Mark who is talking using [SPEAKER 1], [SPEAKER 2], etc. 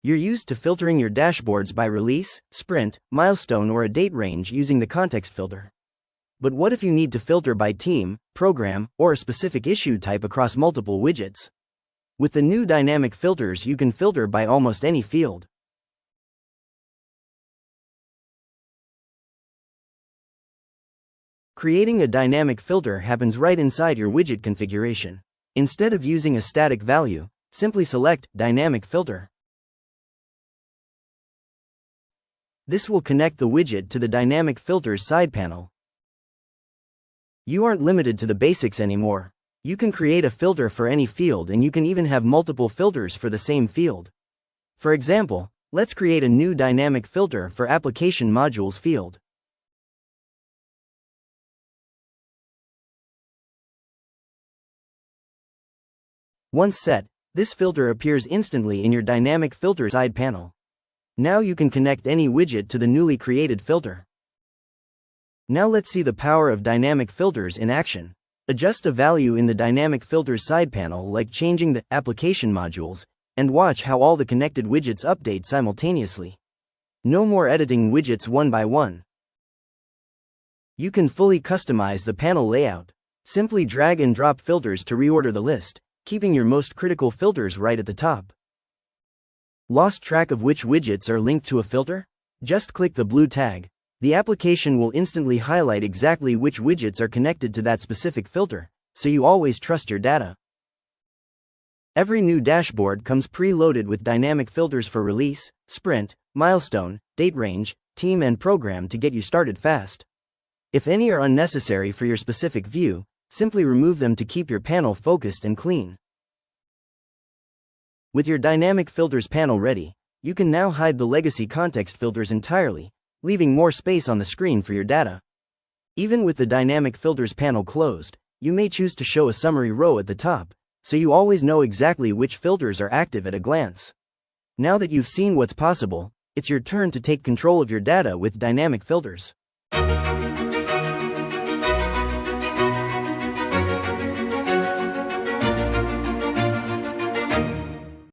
[SPEAKER 1] You're used to filtering your dashboards by release, sprint, milestone, or a date range using the context filter. But what if you need to filter by team, program, or a specific issue type across multiple widgets? With the new dynamic filters, you can filter by almost any field. Creating a dynamic filter happens right inside your widget configuration. Instead of using a static value, simply select Dynamic Filter. This will connect the widget to the Dynamic Filters side panel. You aren't limited to the basics anymore. You can create a filter for any field, and you can even have multiple filters for the same field. For example, let's create a new dynamic filter for Application Modules field. Once set, this filter appears instantly in your Dynamic Filter side panel. Now you can connect any widget to the newly created filter. Now let's see the power of dynamic filters in action. Adjust a value in the Dynamic Filters side panel, like changing the Application Modules, and watch how all the connected widgets update simultaneously. No more editing widgets one by one. You can fully customize the panel layout. Simply drag and drop filters to reorder the list, keeping your most critical filters right at the top. Lost track of which widgets are linked to a filter? Just click the blue tag. The application will instantly highlight exactly which widgets are connected to that specific filter, so you always trust your data. Every new dashboard comes pre-loaded with dynamic filters for release, sprint, milestone, date range, team, and program to get you started fast. If any are unnecessary for your specific view, simply remove them to keep your panel focused and clean. With your Dynamic Filters panel ready, you can now hide the legacy context filters entirely, leaving more space on the screen for your data. Even with the Dynamic Filters panel closed, you may choose to show a summary row at the top, so you always know exactly which filters are active at a glance. Now that you've seen what's possible, it's your turn to take control of your data with Dynamic Filters.